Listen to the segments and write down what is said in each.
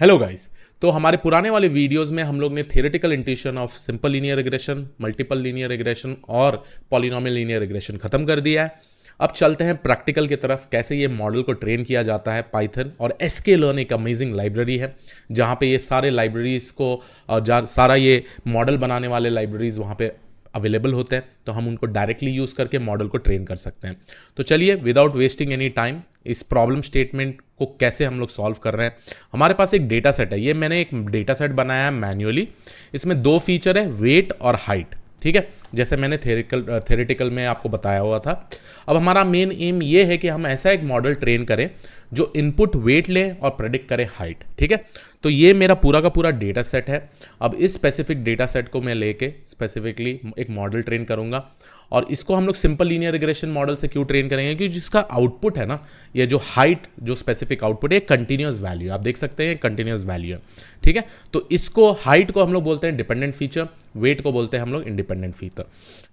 Hello guys. तो हमारे पुराने वाले वीडियोस में हम लोग ने theoretical intuition of simple linear regression, multiple linear regression और पॉलिनोमियल लीनियर रिग्रेशन खत्म कर दिया है। अब चलते हैं प्रैक्टिकल की तरफ, कैसे ये मॉडल को ट्रेन किया जाता है। पाइथन और sklearn एक अमेजिंग लाइब्रेरी है जहाँ पे ये सारे लाइब्रेरीज को सारा ये मॉडल बनाने वाले लाइब्रेरीज वहाँ पे अवेलेबल होते हैं, तो हम उनको डायरेक्टली यूज़ करके मॉडल को ट्रेन कर सकते हैं। तो चलिए विदाउट वेस्टिंग एनी टाइम इस प्रॉब्लम स्टेटमेंट को कैसे हम लोग सॉल्व कर रहे हैं। हमारे पास एक डेटा सेट है, ये मैंने एक डेटा सेट बनाया है मैन्युअली। इसमें दो फीचर है, वेट और हाइट। ठीक है, जैसे मैंने थेरेटिकल में आपको बताया हुआ था। अब हमारा मेन एम ये है कि हम ऐसा एक मॉडल ट्रेन करें जो इनपुट वेट ले और प्रेडिक्ट करे हाइट। ठीक है, तो ये मेरा पूरा का पूरा डेटा सेट है। अब इस स्पेसिफिक डेटा सेट को मैं लेके स्पेसिफिकली एक मॉडल ट्रेन करूंगा, और इसको हम लोग सिंपल लीनियर रिग्रेशन मॉडल से क्यों ट्रेन करेंगे, क्योंकि जिसका आउटपुट है ना, ये जो हाइट जो स्पेसिफिक आउटपुट है कंटिन्यूअस वैल्यू, आप देख सकते हैं कंटिन्यूअस वैल्यू है। ठीक है, तो इसको हाइट को हम लोग बोलते हैं डिपेंडेंट फीचर, वेट को बोलते हैं हम लोग इंडिपेंडेंट फीचर।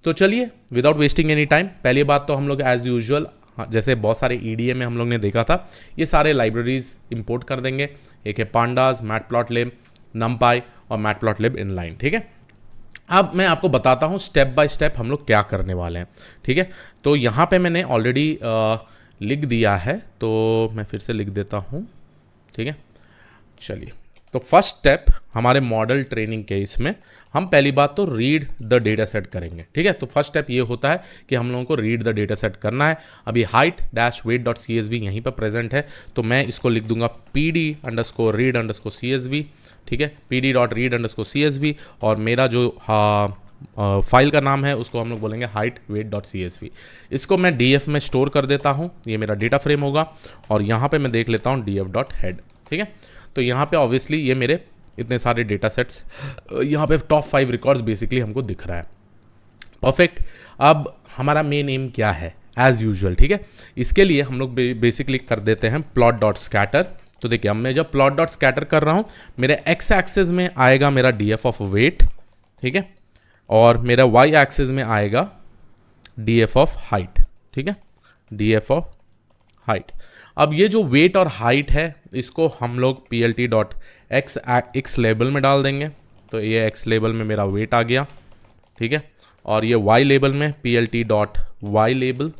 तो चलिए विदाउट वेस्टिंग एनी टाइम, पहली बात तो हम लोग एज यूजुअल जैसे बहुत सारे EDA में हम लोग ने देखा था, ये सारे लाइब्रेरीज इंपोर्ट कर देंगे। एक है पांडास, मैटप्लॉटलिब, नमपाई और मैटप्लॉटलिब इनलाइन। ठीक है, अब मैं आपको बताता हूँ स्टेप बाय स्टेप हम लोग क्या करने वाले हैं। ठीक है, तो यहाँ पे मैंने ऑलरेडी लिख दिया है, तो मैं फिर से लिख देता हूँ। ठीक है, चलिए, तो फर्स्ट स्टेप हमारे मॉडल ट्रेनिंग के इसमें हम पहली बात तो रीड द डेटा सेट करेंगे। ठीक है, तो फर्स्ट स्टेप ये होता है कि हम लोगों को रीड द डेटा सेट करना है। अभी height dash weight dot CSV यहीं पर प्रेजेंट है, तो मैं इसको लिख दूंगा PD_read_CSV। ठीक है, PD.read_CSV, और मेरा जो फाइल का नाम है उसको हम लोग बोलेंगे हाइट वेट डॉट CSV। इसको मैं DF में स्टोर कर देता हूँ, ये मेरा डेटा फ्रेम होगा, और यहाँ पे मैं देख लेता हूँ DF.head। ठीक है, तो यहाँ पे ऑब्वियसली ये मेरे इतने सारे डेटा सेट्स, यहाँ पे टॉप 5 रिकॉर्ड्स बेसिकली हमको दिख रहा है। परफेक्ट। अब हमारा मेन एम क्या है, एज यूजुअल। ठीक है, इसके लिए हम लोग बेसिकली कर देते हैं प्लॉट डॉट स्कैटर। तो देखिए, अब मैं जब प्लॉट डॉट स्कैटर कर रहा हूँ, मेरे एक्स एक्सिस में आएगा मेरा DF ऑफ वेट। ठीक है, और मेरा वाई एक्सिस में आएगा DF ऑफ हाइट। ठीक है, DF ऑफ हाइट। अब ये जो वेट और हाइट है, इसको हम लोग PLT.x लेबल में डाल देंगे। तो ये x लेबल में मेरा वेट आ गया। ठीक है, और ये y लेबल में PLT.y लेबल,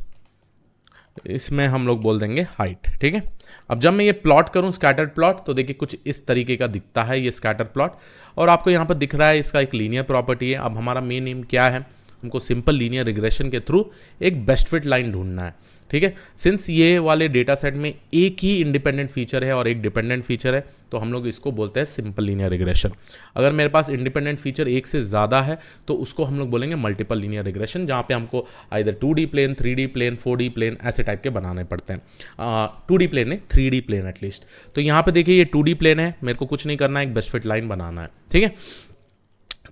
इसमें हम लोग बोल देंगे हाइट। ठीक है, अब जब मैं ये प्लॉट करूं स्कैटर प्लॉट, तो देखिए कुछ इस तरीके का दिखता है ये स्कैटर प्लॉट, और आपको यहाँ पर दिख रहा है इसका एक लीनियर प्रॉपर्टी है। अब हमारा मेन एम क्या है, हमको सिंपल लीनियर रिग्रेशन के थ्रू एक बेस्ट फिट लाइन ढूंढना है। ठीक है, सिंस ये वाले डेटा सेट में एक ही इंडिपेंडेंट फीचर है और एक डिपेंडेंट फीचर है, तो हम लोग इसको बोलते हैं सिंपल लीनियर रिग्रेशन। अगर मेरे पास इंडिपेंडेंट फीचर एक से ज़्यादा है, तो उसको हम लोग बोलेंगे मल्टीपल लीनियर रिग्रेशन, जहाँ पे हमको either 2D plane, 3D plane, 4D plane ऐसे टाइप के बनाने पड़ते हैं। 2D प्लेन है, 3D प्लेन एटलीस्ट। तो यहाँ पे देखिए ये 2D प्लेन है, मेरे को कुछ नहीं करना है, एक बेस्ट फिट लाइन बनाना है। ठीक है,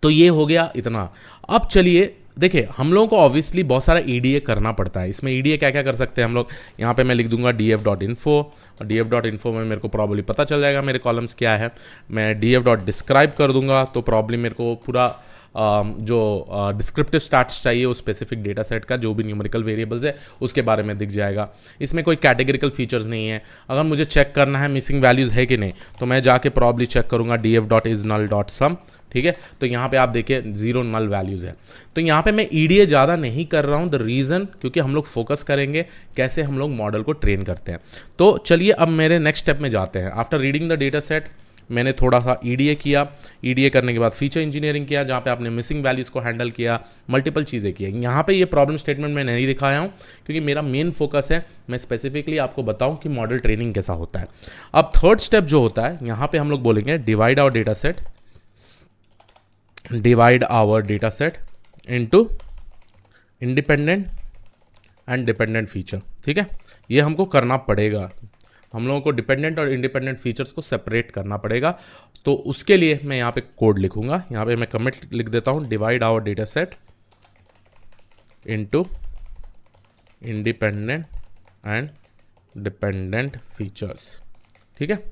तो ये हो गया इतना। अब चलिए देखिए, हम लोगों को ऑब्वियसली बहुत सारा EDA करना पड़ता है। इसमें EDA क्या क्या कर सकते हैं हम लोग, यहाँ पे मैं लिख दूंगा DF.info, और DF.info में मेरे को प्रॉब्ली पता चल जाएगा मेरे कॉलम्स क्या है। मैं DF.describe कर दूंगा, तो प्रॉब्ली मेरे को पूरा जो डिस्क्रिप्टिव स्टैट्स चाहिए उस स्पेसिफिक डेटा सेट का, जो भी न्यूमेरिकल वेरिएबल्स है उसके बारे में दिख जाएगा। इसमें कोई कैटेगरिकल फीचर्स नहीं है। अगर मुझे चेक करना है मिसिंग वैल्यूज़ है कि नहीं, तो मैं जाके प्रॉब्ली चेक करूँगा DF.isNull.sum। ठीक है, तो यहाँ पे आप देखिए 0 नल वैल्यूज़ है। तो यहाँ पे मैं EDA ज़्यादा नहीं कर रहा हूँ, द रीज़न क्योंकि हम लोग फोकस करेंगे कैसे हम लोग मॉडल को ट्रेन करते हैं। तो चलिए अब मेरे नेक्स्ट स्टेप में जाते हैं। After reading the data set, मैंने थोड़ा सा EDA किया। EDA करने के बाद फीचर इंजीनियरिंग किया, जहाँ पे आपने मिसिंग वैल्यूज़ को हैंडल किया, मल्टीपल चीज़ें की। यहाँ पे ये प्रॉब्लम स्टेटमेंट मैं नहीं दिखाया हूँ, क्योंकि मेरा मेन फोकस है मैं स्पेसिफिकली आपको बताऊँ कि मॉडल ट्रेनिंग कैसा होता है। अब थर्ड स्टेप जो होता है, यहाँ पे हम लोग बोलेंगे divide our data set, divide our data set into independent and dependent feature। ठीक है, ये हमको करना पड़ेगा, हम लोगों को डिपेंडेंट और इंडिपेंडेंट फीचर्स को सेपरेट करना पड़ेगा। तो उसके लिए मैं यहाँ पे कोड लिखूंगा, यहाँ पे मैं कमिट लिख देता हूँ, divide our data set into independent and dependent features. ठीक है,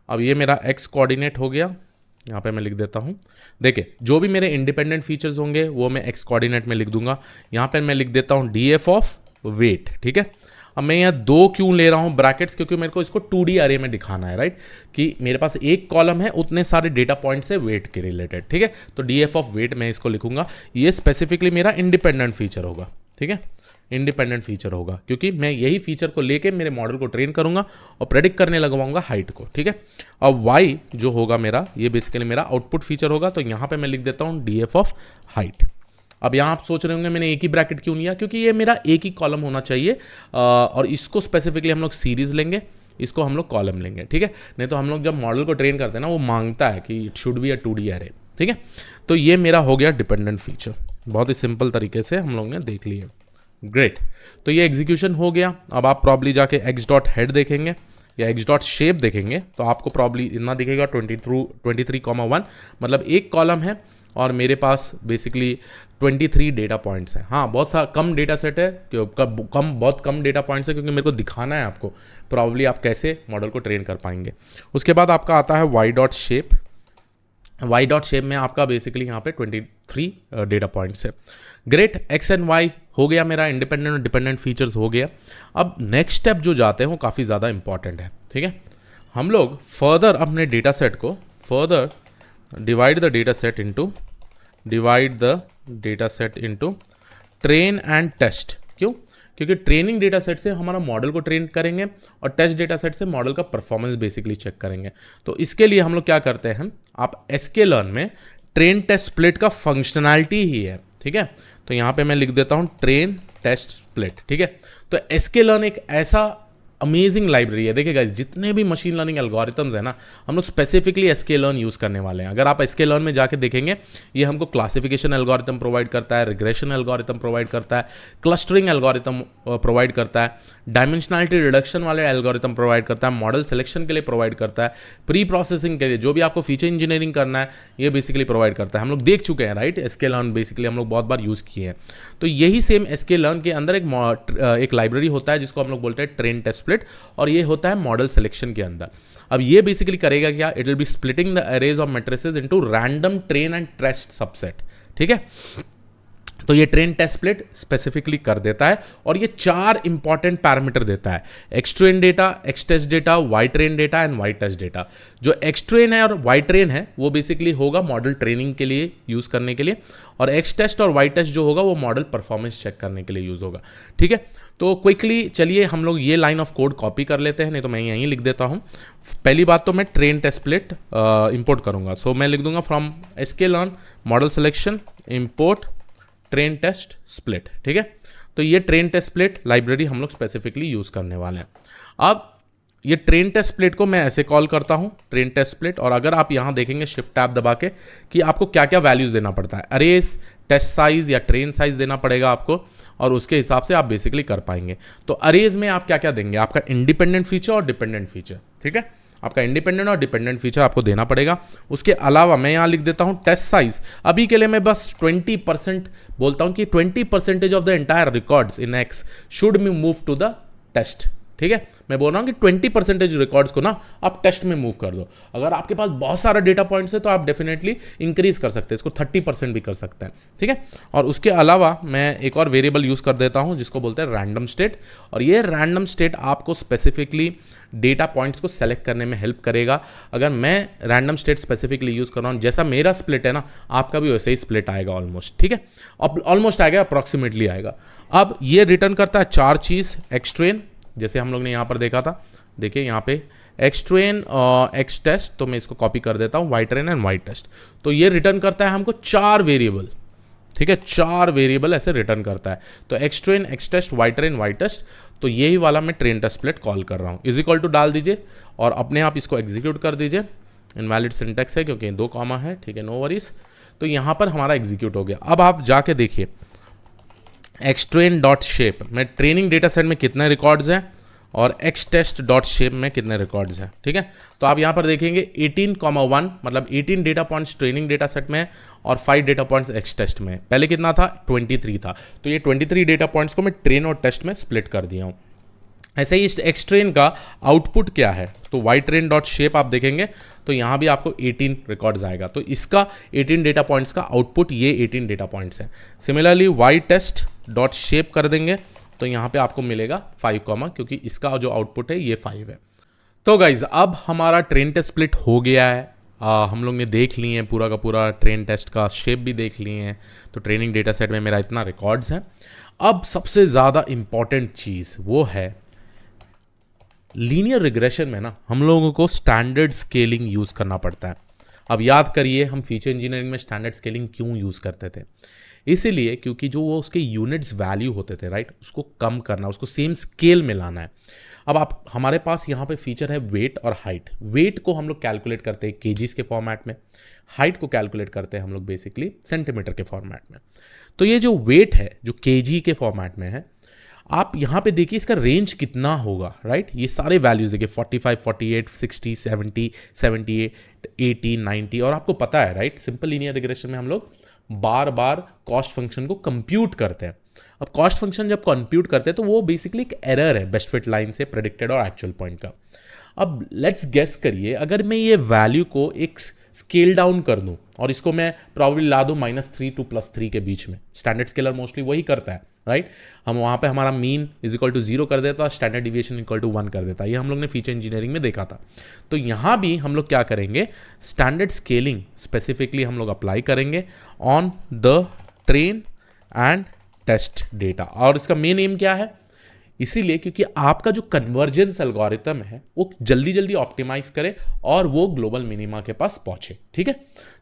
अब ये मेरा x कोऑर्डिनेट हो गया, यहाँ पे मैं लिख देता हूँ। देखिए, जो भी मेरे इंडिपेंडेंट फीचर्स होंगे वो मैं x कोऑर्डिनेट में लिख दूंगा। यहाँ पे मैं लिख देता हूँ DF ऑफ वेट। ठीक है, अब मैं यहाँ 2 क्यों ले रहा हूँ ब्रैकेट्स, क्योंकि मेरे को इसको 2D अरे में दिखाना है, राइट, कि मेरे पास एक कॉलम है उतने सारे डेटा पॉइंट्स है वेट के रिलेटेड, ठीक है। तो डीएफ ऑफ वेट मैं इसको लिखूंगा, ये स्पेसिफिकली मेरा इंडिपेंडेंट फीचर होगा, ठीक है, इंडिपेंडेंट फीचर होगा, क्योंकि मैं यही फीचर को लेके मेरे मॉडल को ट्रेन करूंगा और प्रेडिक्ट करने लगवाऊंगा हाइट को, ठीक है। अब y जो होगा मेरा, ये बेसिकली मेरा आउटपुट फीचर होगा, तो यहाँ पे मैं लिख देता हूँ df ऑफ हाइट। अब यहाँ आप सोच रहे होंगे मैंने एक ही ब्रैकेट क्यों लिया, क्योंकि ये मेरा एक ही कॉलम होना चाहिए, और इसको स्पेसिफिकली हम लोग सीरीज लेंगे, इसको हम लोग कॉलम लेंगे, ठीक है। नहीं तो हम लोग जब मॉडल को ट्रेन करते हैं ना, वो मांगता है कि it should be a 2D अरे, ठीक है। तो ये मेरा हो गया डिपेंडेंट फीचर, बहुत ही सिंपल तरीके से हम लोग ने देख लिया। ग्रेट, तो ये एग्जीक्यूशन हो गया। अब आप प्रॉब्ली जाके x डॉट हेड देखेंगे या x डॉट शेप देखेंगे, तो आपको प्रॉब्ली इतना दिखेगा 23,1, मतलब एक कॉलम है और मेरे पास बेसिकली 23 डेटा पॉइंट्स हैं। हाँ, बहुत सा कम डेटा सेट है, बहुत कम डेटा पॉइंट्स है, क्योंकि मेरे को दिखाना है आपको प्रॉब्ली आप कैसे मॉडल को ट्रेन कर पाएंगे। उसके बाद आपका आता है y dot shape. y dot shape में आपका बेसिकली यहाँ पे 23 डेटा पॉइंट्स है। ग्रेट, x एंड y हो गया मेरा, इंडिपेंडेंट और डिपेंडेंट फीचर्स हो गया। अब नेक्स्ट स्टेप जो जाते हैं वो काफ़ी ज़्यादा इंपॉर्टेंट है, ठीक है। हम लोग फर्दर अपने डेटा सेट को further divide the data set into train and test. क्यों? क्योंकि ट्रेनिंग डेटा सेट से हमारा मॉडल को ट्रेन करेंगे और टेस्ट डेटा सेट से मॉडल का परफॉर्मेंस बेसिकली चेक करेंगे। तो इसके लिए हम लोग क्या करते हैं, आप sklearn में ट्रेन टेस्ट स्प्लिट का फंक्शनैलिटी ही है, ठीक है। तो यहाँ पे मैं लिख देता हूँ ट्रेन टेस्ट स्प्लिट, ठीक है। तो sklearn एक ऐसा अमेजिंग लाइब्रेरी है। देखिए गाइस, जितने भी मशीन लर्निंग एल्गोरिथम्स है ना, हम लोग स्पेसिफिकली sklearn यूज़ करने वाले हैं। अगर आप sklearn में जाके देखेंगे, ये हमको क्लासिफिकेशन एल्गोरिथम प्रोवाइड करता है, रिग्रेशन एल्गोरिथम प्रोवाइड करता है, क्लस्टरिंग एल्गोरिथम प्रोवाइड करता है, डायमेंशनलिटी रिडक्शन वाले एल्गोरिथम प्रोवाइड करता है, मॉडल सिलेक्शन के लिए प्रोवाइड करता है, प्री प्रोसेसिंग के लिए जो भी आपको फीचर इंजीनियरिंग करना है, ये बेसिकली प्रोवाइड करता है। हम लोग देख चुके हैं, राइट, sklearn बेसिकली हम लोग बहुत बार यूज़ किए हैं। तो यही सेम sklearn के अंदर एक लाइब्रेरी होता है जिसको हम लोग बोलते हैं ट्रेन टेस्ट स्प्लिट, और ये होता है मॉडल सिलेक्शन के अंदर। अब ये बेसिकली करेगा क्या, it will be splitting the arrays of matrices into random train and test subset, ठीक है। तो ये ट्रेन टेस्ट स्प्लिट स्पेसिफिकली कर देता है, और ये 4 इंपॉर्टेंट पैरामीटर देता है, x train data, x test data, y train data and y test data. जो एक्स ट्रेन है और वाई ट्रेन है वो बेसिकली होगा मॉडल ट्रेनिंग के लिए यूज़ करने के लिए, और एक्स टेस्ट और वाई टेस्ट जो होगा वो मॉडल परफॉर्मेंस चेक करने के लिए यूज़ होगा, ठीक है। तो क्विकली चलिए हम लोग ये लाइन ऑफ कोड कॉपी कर लेते हैं, नहीं तो मैं यहीं लिख देता हूँ। पहली बात तो मैं ट्रेन टेस्ट स्प्लिट इंपोर्ट करूँगा, सो मैं लिख दूंगा from sklearn model selection import train test split, ठीक है। तो ये ट्रेन टेस्ट स्प्लिट लाइब्रेरी हम लोग स्पेसिफिकली यूज़ करने वाले हैं। अब ये ट्रेन टेस्ट स्प्लिट को मैं ऐसे कॉल करता हूँ ट्रेन टेस्ट स्प्लिट, और अगर आप यहाँ देखेंगे शिफ्ट टैब दबा के कि आपको क्या क्या वैल्यूज़ देना पड़ता है, अरेज, टेस्ट साइज या ट्रेन साइज देना पड़ेगा आपको, और उसके हिसाब से आप बेसिकली कर पाएंगे। तो अरेज में आप क्या क्या देंगे, आपका इंडिपेंडेंट फीचर और डिपेंडेंट फीचर, ठीक है। आपका इंडिपेंडेंट और डिपेंडेंट फीचर आपको देना पड़ेगा। उसके अलावा मैं यहाँ लिख देता हूँ टेस्ट साइज। अभी के लिए मैं बस 20% बोलता हूँ कि 20% of the entire records in x should be move to the test, ठीक है। मैं बोल रहा हूँ कि 20% रिकॉर्ड्स को ना आप टेस्ट में मूव कर दो। अगर आपके पास बहुत सारा डेटा पॉइंट्स है तो आप डेफिनेटली इंक्रीज कर सकते हैं, इसको 30% भी कर सकते हैं, ठीक है। और उसके अलावा मैं एक और वेरिएबल यूज़ कर देता हूँ जिसको बोलते हैं रैंडम स्टेट, और ये रैंडम स्टेट आपको स्पेसिफिकली डेटा पॉइंट्स को सेलेक्ट करने में हेल्प करेगा। अगर मैं रैंडम स्टेट स्पेसिफिकली यूज़ कर रहा हूँ, जैसा मेरा स्प्लिट है ना, आपका भी वैसे ही स्प्लिट आएगा ऑलमोस्ट, ठीक है। ऑलमोस्ट आएगा, अप्रॉक्सीमेटली आएगा। अब ये रिटर्न करता है 4 चीज़, एक्स ट्रेन जैसे हम लोग ने यहाँ पर देखा था, देखिए यहाँ पे एक्स ट्रेन एक्स टेस्ट, तो मैं इसको कॉपी कर देता हूँ y train and y test. तो ये रिटर्न करता है हमको 4 वेरिएबल, ठीक है, 4 वेरिएबल ऐसे रिटर्न करता है। तो x train x test y train y test, तो यही वाला मैं ट्रेन टेस्ट स्प्लिट कॉल कर रहा हूँ। इज इक्वल टू डाल दीजिए और अपने आप इसको एग्जीक्यूट कर दीजिए। इनवैलिड सिंटैक्स है क्योंकि 2 कॉमा है, ठीक है, नो वरीज। तो यहाँ पर हमारा एग्जीक्यूट हो गया। अब आप जाके देखिए एक्सट्रेन डॉट शेप में ट्रेनिंग डेटा सेट में कितने रिकॉर्ड्स हैं और एक्स टेस्ट डॉट शेप में कितने रिकॉर्ड्स हैं, ठीक है। तो आप यहाँ पर देखेंगे 18,1 मतलब 18 data points training data set में और 5 डेटा पॉइंट्स एक्स टेस्ट में। पहले कितना था, 23 था। तो ये 23 डेटा पॉइंट्स को मैं ट्रेन और टेस्ट में स्प्लिट कर दिया हूँ। ऐसे ही इस एक्स ट्रेन का आउटपुट क्या है, तो वाई ट्रेन डॉट शेप आप देखेंगे तो यहाँ भी आपको 18 रिकॉर्ड्स आएगा। तो इसका 18 डेटा पॉइंट्स का आउटपुट ये 18 डेटा पॉइंट्स हैं। Similarly y test dot shape कर देंगे तो यहाँ पे आपको मिलेगा 5 कॉमा, क्योंकि इसका जो आउटपुट है ये 5 है। तो गाइज अब हमारा ट्रेन टेस्ट स्प्लिट हो गया है। हम लोग ने देख लिए हैं पूरा का पूरा ट्रेन टेस्ट का शेप भी देख लिए हैं। तो ट्रेनिंग डेटा सेट में मेरा इतना रिकॉर्ड्स है। अब सबसे ज़्यादा इम्पॉर्टेंट चीज़ वो है लीनियर रिग्रेशन में ना हम लोगों को स्टैंडर्ड स्केलिंग यूज़ करना पड़ता है। अब याद करिए हम फीचर इंजीनियरिंग में स्टैंडर्ड स्केलिंग क्यों यूज़ करते थे। इसीलिए क्योंकि जो वो उसके यूनिट्स वैल्यू होते थे, राइट, उसको कम करना, उसको सेम स्केल में लाना है। अब आप हमारे पास यहाँ पे फीचर है वेट और हाइट। वेट को हम लोग कैलकुलेट करते हैं केजीज के फॉर्मेट में, हाइट को कैलकुलेट करते हैं हम लोग बेसिकली सेंटीमीटर के फॉर्मेट में। तो ये जो वेट है जो केजी के फॉर्मेट में है, आप यहाँ पे देखिए इसका रेंज कितना होगा, राइट। ये सारे वैल्यूज देखिए 45, 48, 60, 70, 78, 80, 90, और आपको पता है, राइट, सिंपल लीनियर रिग्रेशन में हम लोग बार बार कॉस्ट फंक्शन को कंप्यूट करते हैं। अब कॉस्ट फंक्शन जब कंप्यूट करते हैं तो वो बेसिकली एक एरर है बेस्ट फिट लाइन से प्रेडिक्टेड और एक्चुअल पॉइंट का। अब लेट्स गेस करिए, अगर मैं ये वैल्यू को एक स्केल डाउन कर दूं और इसको मैं प्रॉब्ली ला दूं -3 to +3 के बीच में, स्टैंडर्ड स्केलर मोस्टली वही करता है, राइट। हम वहाँ पे हमारा मीन = 0 कर देता, स्टैंडर्ड डिविएशन = 1 कर देता। ये हम लोग ने फीचर इंजीनियरिंग में देखा था। तो यहाँ भी हम लोग क्या करेंगे, स्टैंडर्ड स्केलिंग स्पेसिफिकली हम लोग अप्लाई करेंगे on the train and test data. और इसका मेन एम क्या है, इसीलिए क्योंकि आपका जो कन्वर्जेंस एल्गोरिथम है वो जल्दी जल्दी ऑप्टिमाइज करे और वो ग्लोबल मिनिमा के पास पहुंचे, ठीक है।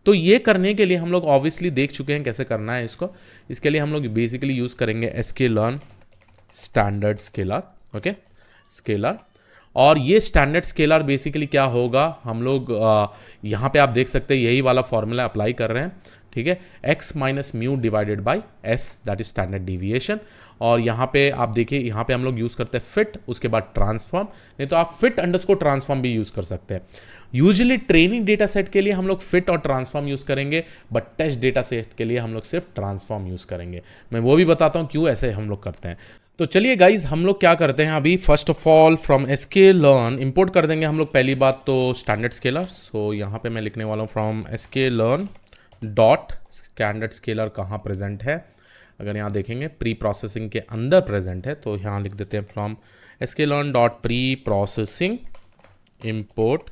तो ये करने के लिए हम लोग ऑब्वियसली देख चुके हैं कैसे करना है इसको। इसके लिए हम लोग बेसिकली यूज करेंगे sklearn standard scaler, okay, scalar. और ये स्टैंडर्ड स्केलर बेसिकली क्या होगा, हम लोग यहाँ पे आप देख सकते हैं यही वाला फॉर्मूला अप्लाई कर रहे हैं, ठीक है। x - μ / s, that is standard deviation. और यहाँ पे आप देखिए, यहाँ पे हम लोग यूज़ करते हैं फिट, उसके बाद ट्रांसफॉर्म, नहीं तो आप फिट _ ट्रांसफॉर्म भी यूज़ कर सकते हैं। यूजुअली ट्रेनिंग डेटा सेट के लिए हम लोग फिट और ट्रांसफॉर्म यूज़ करेंगे, बट टेस्ट डेटा सेट के लिए हम लोग सिर्फ ट्रांसफॉर्म यूज़ करेंगे। मैं वो भी बताता हूँ क्यों ऐसे हम लोग करते हैं। तो चलिए गाइज, हम लोग क्या करते हैं अभी, first of all from sklearn import कर देंगे हम लोग पहली बात तो स्टैंडर्ड स्केलर। सो यहाँ पे मैं लिखने वाला हूँ from sklearn dot standard scaler कहाँ प्रेजेंट है। अगर यहाँ देखेंगे प्री प्रोसेसिंग के अंदर प्रेजेंट है, तो यहाँ लिख देते हैं from sklearn dot pre processing import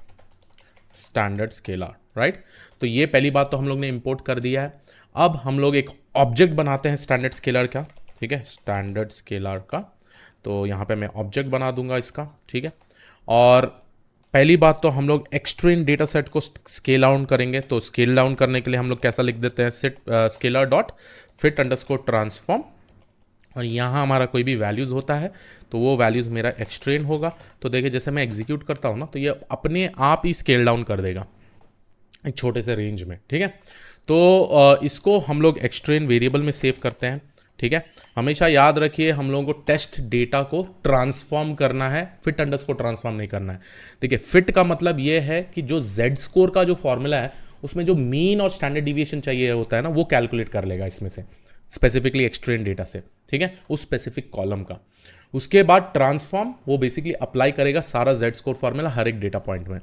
standard scaler, right. तो ये पहली बात तो हम लोग ने इंपोर्ट कर दिया है। अब हम लोग एक ऑब्जेक्ट बनाते हैं स्टैंडर्ड स्केलर का, ठीक है, स्टैंडर्ड स्केलर का। तो यहाँ पे मैं ऑब्जेक्ट बना दूंगा इसका, ठीक है। और पहली बात तो हम लोग एक्सट्रेन डेटा सेट को स्केल डाउन करेंगे। तो स्केल डाउन करने के लिए हम लोग कैसा लिख देते हैं, स्केलर डॉट फिट _ ट्रांसफॉर्म, और यहाँ हमारा कोई भी वैल्यूज़ होता है तो वो वैल्यूज़ मेरा एक्सट्रेन होगा। तो देखिए जैसे मैं एग्जीक्यूट करता हूँ ना, तो ये अपने आप ही स्केल डाउन कर देगा एक छोटे से रेंज में, ठीक है। तो इसको हम लोग एक्सट्रेन वेरिएबल में सेव करते हैं, ठीक है। हमेशा याद रखिए हम लोगों को टेस्ट डेटा को ट्रांसफॉर्म करना है, फिट _ ट्रांसफॉर्म नहीं करना है। देखिए फिट का मतलब ये है कि जो Z स्कोर का जो फॉर्मूला है उसमें जो मीन और स्टैंडर्ड डिविएशन चाहिए होता है ना, वो कैलकुलेट कर लेगा इसमें से स्पेसिफिकली एक्सट्रेन डेटा से, ठीक है, उस स्पेसिफिक कॉलम का। उसके बाद ट्रांसफॉर्म वो बेसिकली अप्लाई करेगा सारा Z स्कोर फॉर्मूला हर एक डेटा पॉइंट में।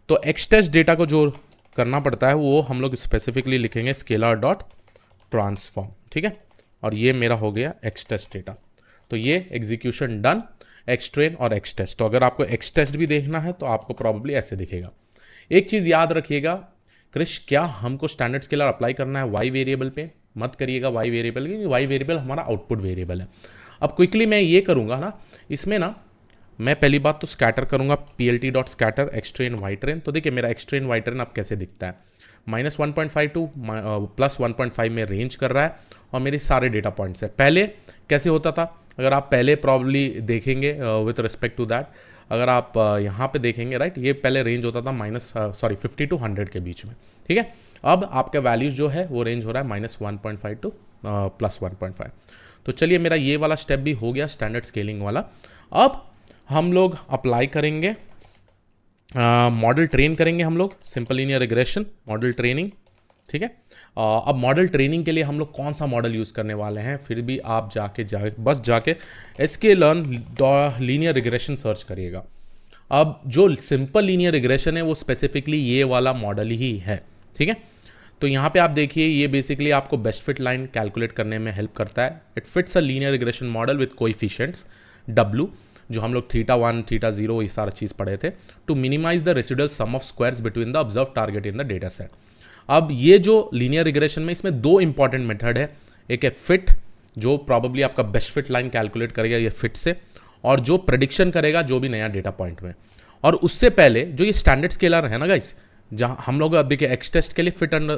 तो एक्स टेस्ट डेटा को जो करना पड़ता है वो हम लोग स्पेसिफिकली लिखेंगे स्केलर डॉट ट्रांसफॉर्म, ठीक है। और ये मेरा हो गया एक्स टेस्ट डेटा। तो ये एग्जीक्यूशन डन, एक्सट्रेन और एक्स टेस्ट। तो अगर आपको एक्स टेस्ट भी देखना है तो आपको प्रॉब्ली ऐसे दिखेगा। एक चीज़ याद रखिएगा, क्रिश क्या हमको स्टैंडर्ड स्केलर अप्लाई करना है वाई वेरिएबल पे, मत करिएगा वाई वेरिएबल, क्योंकि वाई वेरिएबल हमारा आउटपुट वेरिएबल है। अब क्विकली मैं ये करूँगा ना, इसमें ना मैं पहली बात तो स्कैटर करूँगा plt dot scatter x train y train. तो देखिए मेरा एक्सट्रेन वाई ट्रेन अब कैसे दिखता है, -1.5 to +1.5 में रेंज कर रहा है और मेरे सारे डेटा पॉइंट्स है। पहले कैसे होता था, अगर आप पहले प्रॉब्ली देखेंगे विथ रिस्पेक्ट टू दैट, अगर आप यहाँ पे देखेंगे, राइट, ये पहले रेंज होता था 50 to 100 के बीच में, ठीक है। अब आपका वैल्यूज जो है वो रेंज हो रहा है -1.5 to +1.5। तो चलिए मेरा ये वाला स्टेप भी हो गया स्टैंडर्ड स्केलिंग वाला। अब हम लोग अप्लाई करेंगे मॉडल ट्रेन करेंगे हम लोग, simple linear regression model training, ठीक है। अब मॉडल ट्रेनिंग के लिए हम लोग कौन सा मॉडल यूज़ करने वाले हैं, फिर भी आप बस जाके sklearn लीनियर रिग्रेशन सर्च करिएगा। अब जो सिंपल लीनियर रिग्रेशन है वो स्पेसिफिकली ये वाला मॉडल ही है, ठीक है। तो यहाँ पे आप देखिए ये बेसिकली आपको बेस्ट फिट लाइन कैलकुलेट करने में हेल्प करता है। It fits a linear regression model with coefficients W, जो हम लोग θ1 θ0 ये सारा चीज़ पढ़े थे, to minimize the residual sum of squares between the observe target in the data set. अब ये जो लीनियर रिग्रेशन में इसमें दो इंपॉर्टेंट मेथड है, एक है फिट जो प्रॉबेबली आपका बेस्ट फिट लाइन कैलकुलेट करेगा ये फिट से, और जो प्रेडिक्शन करेगा जो भी नया डेटा पॉइंट में। और उससे पहले जो ये स्टैंडर्ड स्केलर है ना गाइस, जहाँ हम लोग अब देखिए एक्स टेस्ट के लिए फिट एंड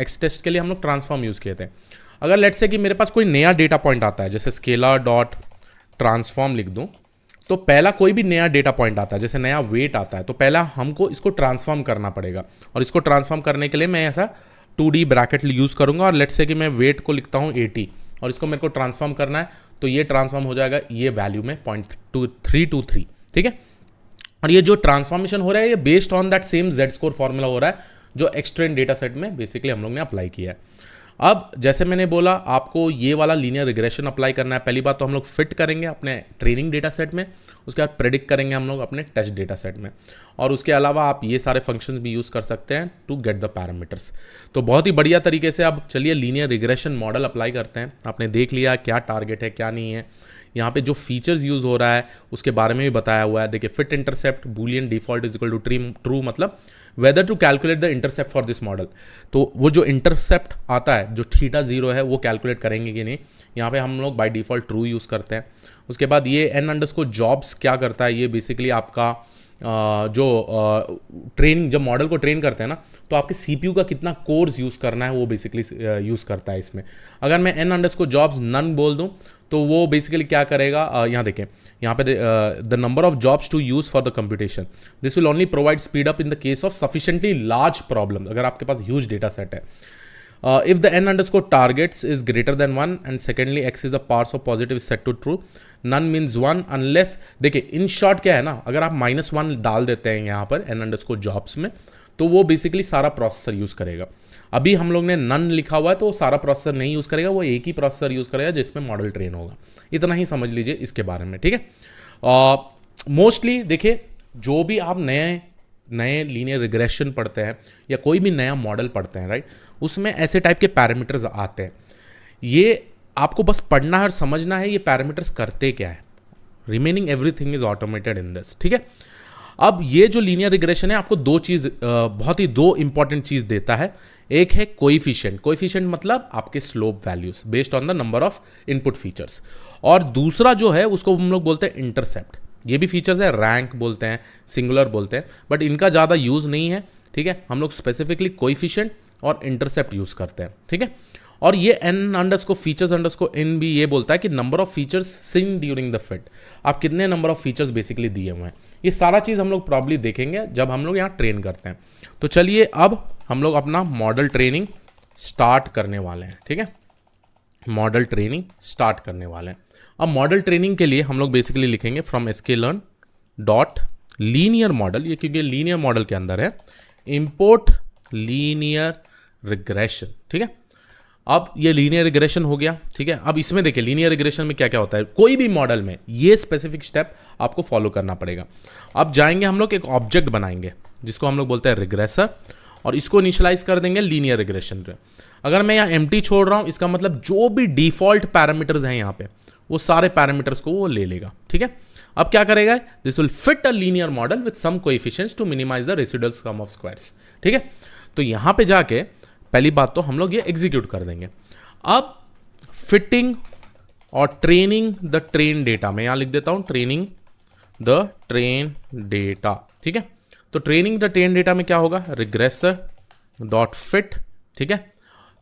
एक्स टेस्ट के लिए हम लोग ट्रांसफॉर्म यूज़ किए थे। अगर लेट्स से कि मेरे पास कोई नया डेटा पॉइंट आता है, जैसे स्केलर डॉट ट्रांसफॉर्म लिख दूँ, तो पहला कोई भी नया डेटा पॉइंट आता है, जैसे नया वेट आता है, तो पहला हमको इसको ट्रांसफॉर्म करना पड़ेगा। और इसको ट्रांसफॉर्म करने के लिए मैं ऐसा 2D ब्रैकेट यूज़ करूँगा, और लेट्स से कि मैं वेट को लिखता हूँ 80 और इसको मेरे को ट्रांसफॉर्म करना है, तो ये ट्रांसफॉर्म हो जाएगा ये वैल्यू में 0.323, ठीक है। और ये जो ट्रांसफॉर्मेशन हो रहा है ये based on that same Z score formula हो रहा है जो एक्सट्रेन डेटा सेट में बेसिकली हम लोग ने अप्लाई किया है। अब जैसे मैंने बोला आपको ये वाला लीनियर रिग्रेशन अप्लाई करना है। पहली बात तो हम लोग फिट करेंगे अपने ट्रेनिंग डेटा सेट में, उसके बाद प्रेडिक्ट करेंगे हम लोग अपने टेस्ट डेटा सेट में, और उसके अलावा आप ये सारे फंक्शंस भी यूज़ कर सकते हैं टू गेट द पैरामीटर्स। तो बहुत ही बढ़िया तरीके से अब चलिए लीनियर रिग्रेशन मॉडल अप्लाई करते हैं। आपने देख लिया क्या टारगेट है क्या नहीं है, यहाँ पे जो फीचर्स यूज़ हो रहा है उसके बारे में भी बताया हुआ है। देखिए fit intercept boolean default is equal to true, मतलब whether to calculate the intercept for this model. तो वो जो इंटरसेप्ट आता है जो θ0 है वो कैलकुलेट करेंगे कि नहीं, यहाँ पे हम लोग बाय डिफॉल्ट ट्रू यूज़ करते हैं। उसके बाद ये n_jobs क्या करता है, ये बेसिकली आपका जो ट्रेनिंग जब मॉडल को ट्रेन करते हैं ना, तो आपके CPU का कितना कोर्स यूज़ करना है वो बेसिकली यूज़ करता है इसमें। अगर मैं n_jobs नन बोल दूँ तो वो बेसिकली क्या करेगा, यहाँ देखें, यहाँ पे the number of jobs to use for the computation, this will only provide speed up in the case of sufficiently large problem, अगर आपके पास ह्यूज डेटा सेट है। If the n_targets is greater than 1 and secondly x is a parse of positive is set to true, none means 1 unless, देखिए in short क्या है ना, अगर आप -1 डाल देते हैं यहाँ पर n_jobs में तो वो बेसिकली सारा प्रोसेसर यूज़ करेगा। अभी हम लोग ने नन लिखा हुआ है तो वो सारा प्रोसेसर नहीं यूज़ करेगा, वो एक ही प्रोसेसर यूज़ करेगा जिसमें मॉडल ट्रेन होगा। इतना ही समझ लीजिए इसके बारे में, ठीक है। मोस्टली देखिए जो भी आप नए लीनियर रिग्रेशन पढ़ते हैं या कोई भी नया मॉडल पढ़ते हैं, राइट, उसमें ऐसे टाइप के पैरामीटर्स आते हैं। ये आपको बस पढ़ना है और समझना है ये पैरामीटर्स करते क्या है। Remaining everything is automated in this, ठीक है। अब ये जो लीनियर रिग्रेशन है आपको बहुत ही दो इंपॉर्टेंट चीज़ देता है। एक है कोएफिशिएंट मतलब आपके slope values based on the number of input features, और दूसरा जो है उसको हम लोग बोलते हैं इंटरसेप्ट। ये भी फीचर्स है, रैंक बोलते हैं, सिंगुलर बोलते हैं, बट इनका ज़्यादा यूज़ नहीं है, ठीक है। हम लोग स्पेसिफिकली कोएफिशिएंट और इंटरसेप्ट यूज़ करते हैं, ठीक है। और ये n_features_in भी ये बोलता है कि number of features seen during the fit, आप कितने नंबर ऑफ फीचर्स बेसिकली दिए हुए हैं। ये सारा चीज़ हम लोग प्रॉब्ली देखेंगे जब हम लोग यहाँ ट्रेन करते हैं। तो चलिए अब हम लोग अपना मॉडल ट्रेनिंग स्टार्ट करने वाले हैं, ठीक है। मॉडल ट्रेनिंग स्टार्ट करने वाले हैं। अब मॉडल ट्रेनिंग के लिए हम लोग बेसिकली लिखेंगे from sklearn dot linear model, ये क्योंकि लीनियर मॉडल के अंदर है, इंपोर्ट लीनियर रिग्रेशन, ठीक है। अब ये लीनियर रिग्रेशन हो गया, ठीक है। अब इसमें देखिए लीनियर रिग्रेशन में क्या क्या होता है, कोई भी मॉडल में ये स्पेसिफिक स्टेप आपको फॉलो करना पड़ेगा। अब जाएंगे हम लोग एक ऑब्जेक्ट बनाएंगे जिसको हम लोग बोलते हैं रिग्रेसर, और इसको इनिशियलाइज कर देंगे लीनियर रिग्रेशन पे। अगर मैं यहाँ एम्प्टी छोड़ रहा हूँ इसका मतलब जो भी डिफॉल्ट पैरामीटर्स हैं यहाँ पे वो सारे पैरामीटर्स को वो ले लेगा, ठीक है। अब क्या करेगा, this will fit a linear model with some coefficients to minimize the residual sum of squares, ठीक है। तो यहाँ पे जाके पहली बात तो हम लोग ये एग्जीक्यूट कर देंगे। अब फिटिंग और ट्रेनिंग द ट्रेन डेटा, मैं यहाँ लिख देता हूँ ट्रेनिंग द ट्रेन डेटा, ठीक है। तो ट्रेनिंग द ट्रेन डेटा में क्या होगा, रिग्रेसर डॉट फिट, ठीक है।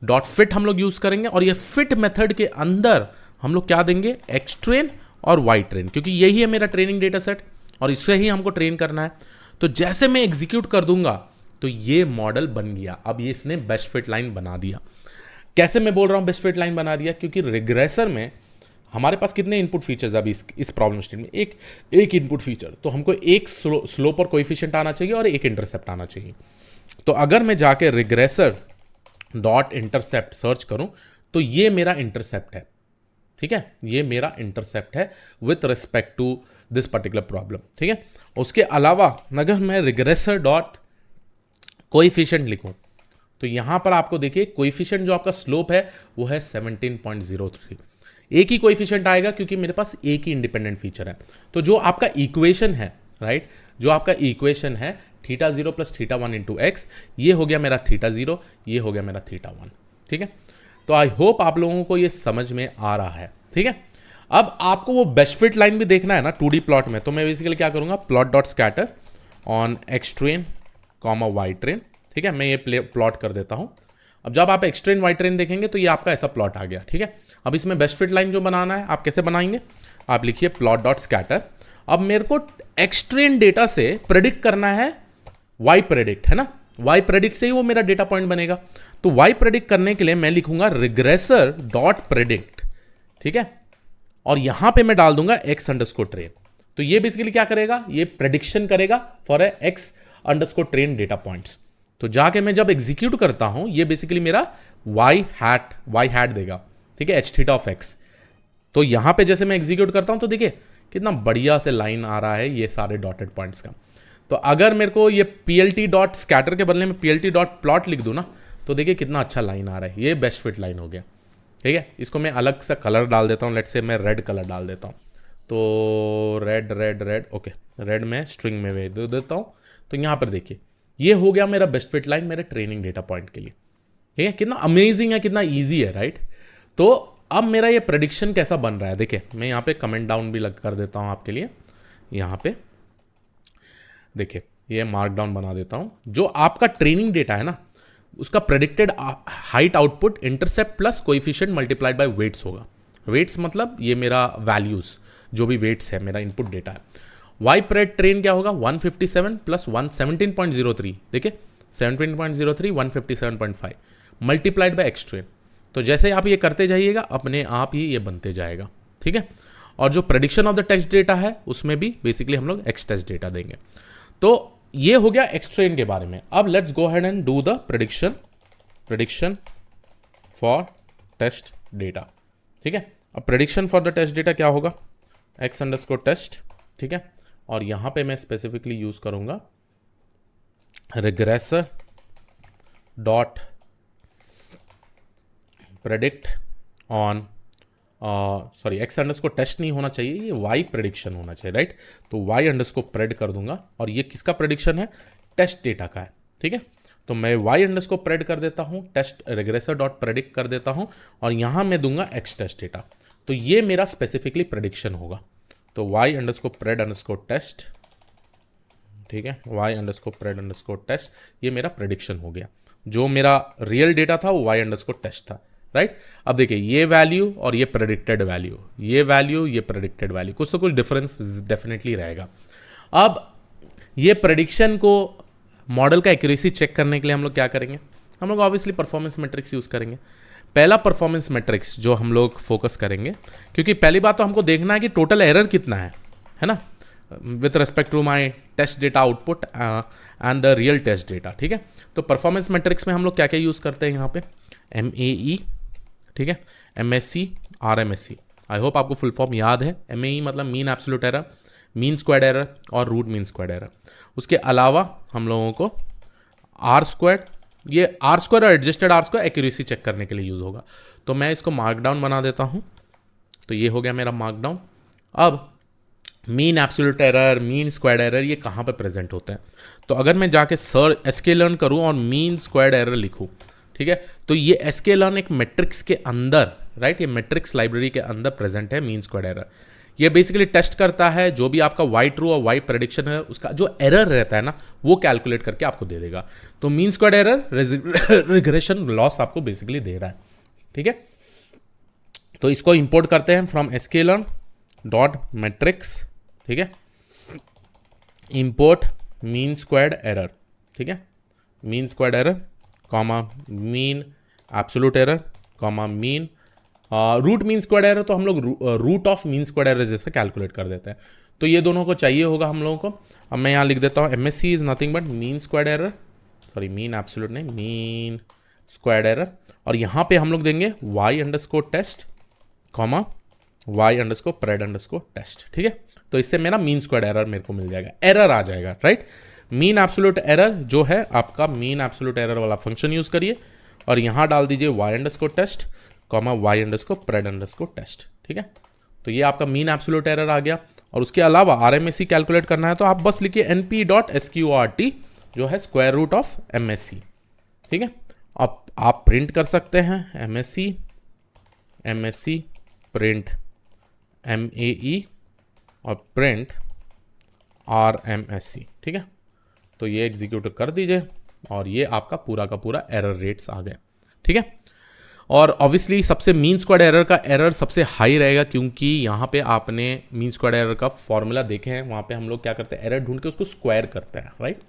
डॉट फिट हम लोग यूज करेंगे, और ये फिट मेथड के अंदर हम लोग क्या देंगे, एक्स ट्रेन और वाई ट्रेन, क्योंकि यही है मेरा ट्रेनिंग डेटा सेट और इससे ही हमको ट्रेन करना है। तो जैसे मैं एग्जीक्यूट कर दूंगा तो ये मॉडल बन गया। अब ये इसने बेस्ट फिट लाइन बना दिया। कैसे मैं बोल रहा हूँ बेस्ट फिट लाइन बना दिया, क्योंकि रिग्रेसर में हमारे पास कितने इनपुट फीचर्स अभी इस प्रॉब्लम स्टेटमेंट में, एक इनपुट फीचर, तो हमको एक स्लोप और कोएफिशिएंट आना चाहिए और एक इंटरसेप्ट आना चाहिए। तो अगर मैं जाके रिग्रेसर डॉट इंटरसेप्ट सर्च करूं तो ये मेरा इंटरसेप्ट है, ठीक है, ये मेरा इंटरसेप्ट है with respect to this particular problem, ठीक है। उसके अलावा अगर मैं रिग्रेसर डॉट कोएफिशिएंट लिखूं तो यहां पर आपको देखिए कोएफिशिएंट जो आपका स्लोप है वो है 17.03। एक ही कोएफिशिएंट आएगा क्योंकि मेरे पास एक ही इंडिपेंडेंट फीचर है। तो जो आपका इक्वेशन है, राइट, जो आपका इक्वेशन है θ0 प्लस θ1 इंटू एक्स, ये हो गया मेरा θ0, ये हो गया मेरा θ1। ठीक है, तो आई होप आप लोगों को ये समझ में आ रहा है। ठीक है, अब आपको वो बेस्ट फिट लाइन भी देखना है ना 2D प्लॉट में, तो मैं बेसिकली क्या करूंगा, plot dot scatter on x train comma y train. ठीक है, मैं ये प्लॉट कर देता हूं। अब जब आप एक्स ट्रेन वाई ट्रेन देखेंगे तो ये आपका ऐसा प्लॉट आ गया। ठीक है, अब इसमें बेस्ट फिट लाइन जो बनाना है आप कैसे बनाएंगे, आप लिखिए प्लॉट डॉट स्कैटर। अब मेरे को एक्स ट्रेन डेटा से प्रेडिक्ट करना है वाई प्रेडिक्ट, है ना, वाई प्रेडिक्ट से ही वो मेरा डेटा पॉइंट बनेगा। तो वाई प्रेडिक्ट करने के लिए मैं लिखूंगा रिग्रेसर डॉट प्रेडिक्ट। ठीक है, और यहां पे मैं डाल दूंगा एक्स अंडरस्कोर ट्रेन। तो ये बेसिकली क्या करेगा, ये प्रेडिक्शन करेगा for a x underscore train data points. तो जाके मैं जब एग्जीक्यूट करता हूं ये बेसिकली मेरा वाई हैट देगा। ठीक है, एच थीटा ऑफ एक्स। तो यहां पे जैसे मैं एग्जीक्यूट करता हूं तो देखिए कितना बढ़िया से लाइन आ रहा है ये सारे डॉटेड पॉइंट्स का। तो अगर मेरे को ये पीएलटी डॉट स्कैटर के बदले में पीएलटी डॉट प्लॉट लिख दूं ना, तो देखिए कितना अच्छा लाइन आ रहा है, ये बेस्ट फिट लाइन हो गया। ठीक है, इसको मैं अलग सा कलर डाल देता हूँ, लेट्स से मैं रेड कलर डाल देता हूँ। तो रेड ओके, रेड में स्ट्रिंग में दे देता हूँ। तो यहाँ पर देखिए ये हो गया मेरा बेस्ट फिट लाइन मेरे ट्रेनिंग डेटा पॉइंट के लिए। ठीक है, कितना अमेजिंग है, कितना ईजी है, राइट। तो अब मेरा ये प्रेडिक्शन कैसा बन रहा है, देखिए मैं यहाँ पे कमेंट डाउन भी लग कर देता हूँ आपके लिए। यहाँ पे देखिए ये मार्क डाउन बना देता हूँ। जो आपका ट्रेनिंग डेटा है ना उसका predicted height output intercept plus coefficient multiplied by weights होगा। वेट्स मतलब ये मेरा वैल्यूज, जो भी वेट्स है मेरा इनपुट डेटा है। वाई प्रेड ट्रेन क्या होगा, 157 प्लस 17.03, देखिए 17.03 157.5 मल्टीप्लाइड बाय एक्स ट्रेन। तो जैसे आप ये करते जाइएगा अपने आप ही ये बनते जाएगा। ठीक है, और जो prediction of the text data है उसमें भी बेसिकली हम लोग एक्स टेस्ट डेटा देंगे। तो ये हो गया एक्स ट्रेन के बारे में। अब let's go ahead and do the prediction for test data. ठीक है, अब prediction for the test data क्या होगा, एक्स अंडरस्कोर टेस्ट। ठीक है, और यहां पे मैं स्पेसिफिकली यूज करूंगा regressor dot predict on sorry x underscore test नहीं होना चाहिए, ये वाई प्रेडिक्शन होना चाहिए, राइट। तो वाई अंडरस्कोर प्रेड कर दूंगा और ये किसका प्रेडिक्शन है, टेस्ट डेटा का है। ठीक है, तो मैं वाई अंडरस्कोर प्रेड कर देता हूँ, टेस्ट रिग्रेसर डॉट प्रेडिक्ट कर देता हूँ और यहां मैं दूंगा एक्स टेस्ट डेटा। तो ये मेरा स्पेसिफिकली प्रेडिक्शन होगा। तो y underscore pred underscore test, ठीक है, y underscore pred underscore test, ये मेरा प्रेडिक्शन हो गया। जो मेरा रियल डेटा था वो वाई अंडरस्कोर टेस्ट था, राइट। अब देखिए ये वैल्यू और ये प्रेडिक्टेड वैल्यू, ये वैल्यू ये प्रेडिक्टेड वैल्यू, कुछ तो कुछ डिफरेंस डेफिनेटली रहेगा। अब ये प्रेडिक्शन को मॉडल का एक्यूरेसी चेक करने के लिए हम लोग क्या करेंगे, हम लोग ऑब्वियसली परफॉर्मेंस मैट्रिक्स यूज करेंगे। पहला परफॉर्मेंस मैट्रिक्स जो हम लोग फोकस करेंगे, क्योंकि पहली बात तो हमको देखना है कि टोटल एरर कितना है ना, with respect to my test data output and the real test data. ठीक है, तो परफॉर्मेंस मैट्रिक्स में हम लोग क्या क्या यूज करते हैं यहाँ पे, MAE, ठीक है, MSE, RMSE। आई होप आपको फुल फॉर्म याद है। MAE मतलब mean absolute error, mean squared error और रूट मीन स्क्वायर्ड एरर। उसके अलावा हम लोगों को आर स्क्वायर्ड, ये आर स्क्वायर और adjusted R square accuracy check करने के लिए यूज होगा। तो मैं इसको मार्कडाउन बना देता हूँ। तो ये हो गया मेरा मार्कडाउन। अब mean absolute error, mean squared error ये कहाँ पे प्रेजेंट होते हैं, तो अगर मैं जाके sklearn करूँ और मीन स्क्वायर्ड एरर लिखूँ, ठीक है, तो ये sklearn एक मैट्रिक्स के अंदर, राइट, ये मैट्रिक्स लाइब्रेरी के अंदर प्रेजेंट है मीन स्क्वायर्ड एरर। ये बेसिकली टेस्ट करता है जो भी आपका वाई ट्रू और वाई प्रेडिक्शन है, उसका जो एरर रहता है ना वो कैलकुलेट करके आपको दे देगा। तो mean squared error regression loss आपको बेसिकली दे रहा है। ठीक है, तो इसको इंपोर्ट करते हैं फ्रॉम sklearn डॉट मैट्रिक्स, ठीक है, इंपोर्ट मीन स्क्वायर्ड एरर, ठीक है, mean squared error comma mean absolute error comma mean root mean squared error, तो हम लोग root of mean squared error जैसे कैलकुलेट कर देते हैं। तो ये दोनों को चाहिए होगा हम लोगों को। अब मैं यहाँ लिख देता हूँ MSE is nothing but mean squared error, sorry mean absolute नहीं, मीन स्क्वायर्ड एरर। और यहाँ पे हम लोग देंगे y underscore test comma y underscore pred underscore test. ठीक है, तो इससे मेरा मीन स्क्वायर्ड एरर मेरे को मिल जाएगा, एरर आ जाएगा, राइट। मीन एब्सोल्यूट एरर जो है आपका मीन एब्सोल्यूट एरर वाला फंक्शन यूज़ करिए और यहाँ डाल दीजिए y_test y_pred_test, ठीक है। तो ये आपका मीन एब्सोल्यूट एरर आ गया। और उसके अलावा RMSE कैलकुलेट करना है तो आप बस लिखिए np.sqrt जो है स्क्वायर रूट ऑफ MSE, ठीक है। अब आप प्रिंट कर सकते हैं MSE प्रिंट MAE और प्रिंट RMSE, ठीक है। तो ये एग्जीक्यूट कर दीजिए और ये आपका पूरा का पूरा एरर रेट्स आ गए, ठीक है। और ऑब्वियसली सबसे मीन स्क्वायर्ड एरर का एरर सबसे हाई रहेगा, क्योंकि यहाँ पे आपने मीन स्क्वायर्ड एरर का फॉर्मूला देखे हैं, वहाँ पे हम लोग क्या करते हैं, एरर ढूंढ के उसको स्क्वायर करते हैं, राइट।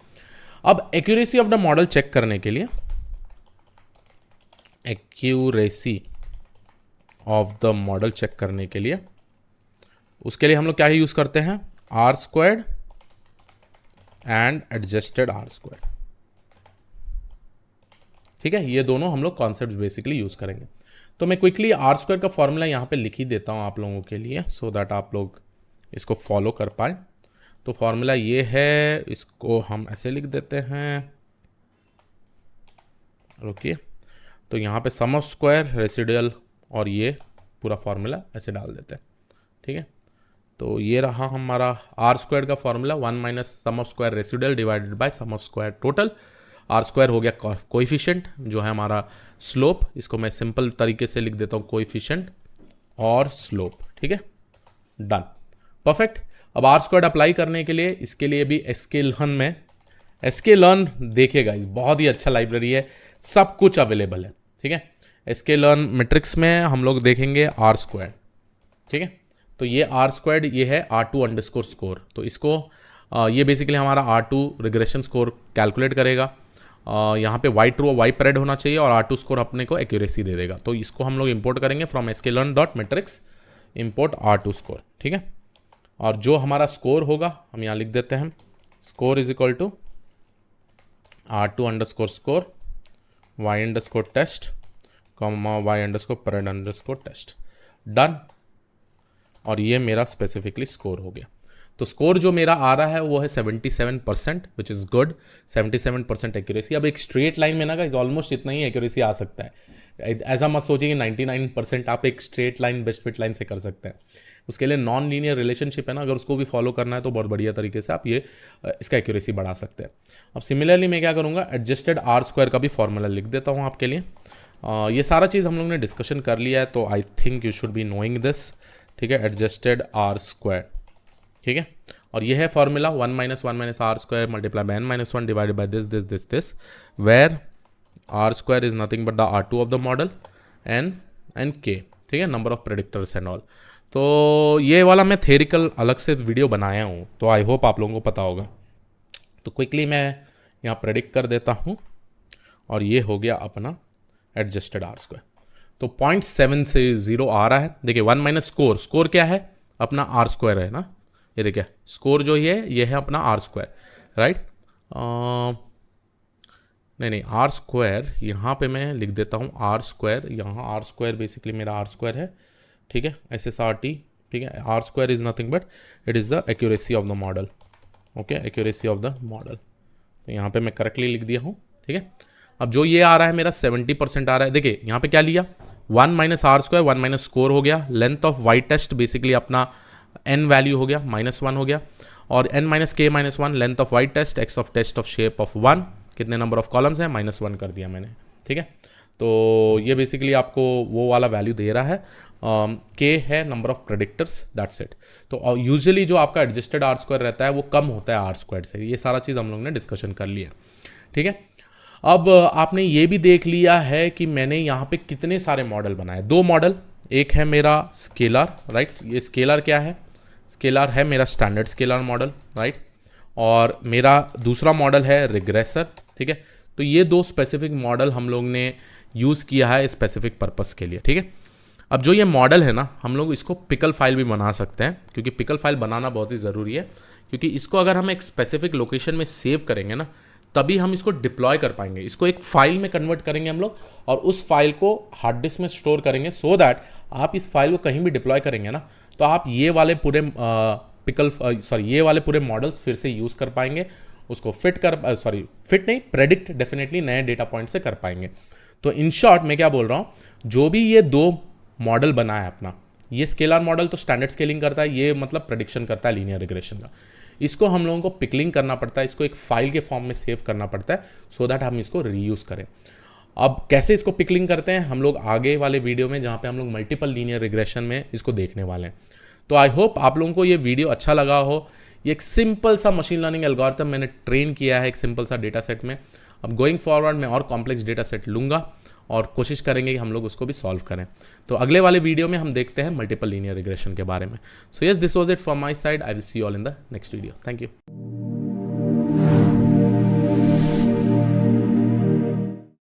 अब accuracy of the model check करने के लिए, accuracy of the model check करने के लिए उसके लिए हम लोग क्या यूज करते हैं, R² एंड एडजस्टेड R², ठीक है। ये दोनों हम लोग कॉन्सेप्ट बेसिकली यूज करेंगे। तो मैं क्विकली R² का फॉर्मूला यहाँ पे लिख ही देता हूँ आप लोगों के लिए, सो दैट आप लोग इसको फॉलो कर पाए। तो फॉर्मूला ये है, इसको हम ऐसे लिख देते हैं, रुकिए। तो यहाँ पे सम ऑफ स्क्वायर रेसिडुअल और ये पूरा फॉर्मूला ऐसे डाल देते हैं, ठीक है। तो ये रहा हमारा R² का formula, 1 - sum of square residual divided by sum of square total. R² हो गया कोएफिशिएंट जो है हमारा स्लोप, इसको मैं सिंपल तरीके से लिख देता हूँ कोएफिशिएंट और स्लोप, ठीक है, डन, परफेक्ट। अब R² अप्लाई करने के लिए इसके लिए भी sklearn में, sklearn देखिएगा, इस बहुत ही अच्छा लाइब्रेरी है, सब कुछ अवेलेबल है, ठीक है। sklearn मैट्रिक्स में हम लोग देखेंगे R², ठीक है। तो ये R² ये है R2_score। तो इसको ये बेसिकली हमारा R2 रिग्रेशन स्कोर कैलकुलेट करेगा। यहाँ पे y ट्रू और y pred होना चाहिए और R2 स्कोर अपने को एक्यूरेसी दे देगा। तो इसको हम लोग इंपोर्ट करेंगे from sklearn.matrix import R2 score, ठीक है। और जो हमारा स्कोर होगा हम यहाँ लिख देते हैं, score is equal to R2_score y_test y_pred_test, done. और ये मेरा स्पेसिफिकली स्कोर हो गया। तो स्कोर जो मेरा आ रहा है वो है 77%, विच इज़ गुड, 77% एक्यूरेसी। अब एक स्ट्रेट लाइन में ना गाइस ऑलमोस्ट इतना ही एक्यूरेसी आ सकता है, ऐसा मत सोचिए कि 99% आप एक straight line best fit line से कर सकते हैं। उसके लिए नॉन लीनियर रिलेशनशिप है ना, अगर उसको भी फॉलो करना है तो बहुत बढ़िया तरीके से आप ये इसका एक्यूरेसी बढ़ा सकते हैं। अब सिमिलरली मैं क्या करूँगा, एडजस्टेड R² का भी फॉर्मूला लिख देता हूँ आपके लिए। ये सारा चीज़ हम लोग ने डिस्कशन कर लिया है, तो I think you should be knowing this, ठीक है। एडजस्टेड R², ठीक है। और ये है formula 1 - 1 - R² multiply by n-1 divided by this, where R² is nothing but the R2 of the model n and k, ठीक है, number of predictors and all. तो ये वाला मैं थेरिकल अलग से वीडियो बनाया हूँ, तो आई होप आप लोगों को पता होगा। तो क्विकली मैं यहाँ प्रेडिक्ट कर देता हूँ और ये हो गया अपना एडजस्टेड R²। तो 0.7 से 0 आ रहा है। देखिए 1 - स्कोर क्या है, अपना R² है ना, ये देखिए स्कोर जो ये है अपना R², राइट। नहीं R² यहाँ पे मैं लिख देता हूँ R², यहाँ R² बेसिकली मेरा R² है, ठीक है, SSRT, ठीक है। R² is nothing but it is the accuracy of the model, okay, accuracy of the model. तो यहाँ पे मैं करेक्टली लिख दिया हूँ, ठीक है। अब जो ये आ रहा है मेरा 70% आ रहा है। देखिए यहाँ पे क्या लिया, 1 - R², 1 - स्कोर हो गया, length of y test basically अपना n वैल्यू हो गया, -1 हो गया, और n - k - 1 length of y test, x of test of shape of 1, कितने नंबर ऑफ कॉलम्स हैं, -1 कर दिया मैंने, ठीक है। तो ये बेसिकली आपको वो वाला वैल्यू दे रहा है, k है number of predictors, that's it. तो यूजुअली जो आपका एडजस्टेड R² रहता है वो कम होता है R² से, ये सारा चीज़ हम लोग ने डिस्कशन कर लिया, ठीक है। अब आपने ये भी देख लिया है कि मैंने यहाँ पे कितने सारे मॉडल बनाए, 2 मॉडल, एक है मेरा स्केलर, राइट। ये स्केलर क्या है, स्केलर है मेरा स्टैंडर्ड स्केलर मॉडल, राइट, और मेरा दूसरा मॉडल है रिग्रेसर, ठीक है। तो ये 2 स्पेसिफिक मॉडल हम लोग ने यूज़ किया है स्पेसिफिक पर्पस के लिए, ठीक है। अब जो ये मॉडल है ना, हम लोग इसको पिकल फाइल भी बना सकते हैं, क्योंकि पिकल फाइल बनाना बहुत ही ज़रूरी है, क्योंकि इसको अगर हम एक स्पेसिफिक लोकेशन में सेव करेंगे ना, तभी हम इसको डिप्लॉय कर पाएंगे। इसको एक फाइल में कन्वर्ट करेंगे हम लोग और उस फाइल को हार्ड डिस्क में स्टोर करेंगे, सो दैट आप इस फाइल को कहीं भी डिप्लॉय करेंगे ना, तो आप ये वाले पूरे ये वाले पूरे मॉडल्स फिर से यूज़ कर पाएंगे उसको फिट नहीं, प्रेडिक्ट डेफिनेटली नए डेटा पॉइंट से कर पाएंगे। तो इन शॉर्ट मैं क्या बोल रहा हूँ, जो भी ये दो मॉडल बना है अपना, ये स्केलर मॉडल तो स्टैंडर्ड स्केलिंग करता है, ये मतलब प्रेडिक्शन करता है लीनियर रिग्रेशन का। इसको हम लोगों को पिकलिंग करना पड़ता है, इसको एक फाइल के फॉर्म में सेव करना पड़ता है सो दैट हम इसको रीयूज करें। अब कैसे इसको पिकलिंग करते हैं हम लोग आगे वाले वीडियो में, जहाँ पे हम लोग मल्टीपल लीनियर रिग्रेशन में इसको देखने वाले हैं। तो आई होप आप लोगों को ये वीडियो अच्छा लगा हो। ये एक सिंपल सा मशीन लर्निंग एल्गोरिथम मैंने ट्रेन किया है एक सिंपल सा डेटा सेट में। अब गोइंग फॉरवर्ड मैं और कॉम्प्लेक्स डेटा सेट लूँगा और कोशिश करेंगे कि हम लोग उसको भी सॉल्व करें। तो अगले वाले वीडियो में हम देखते हैं मल्टीपल लीनियर रिग्रेशन के बारे में। So yes, this was it from my side. I will see you all in the next video. Thank you.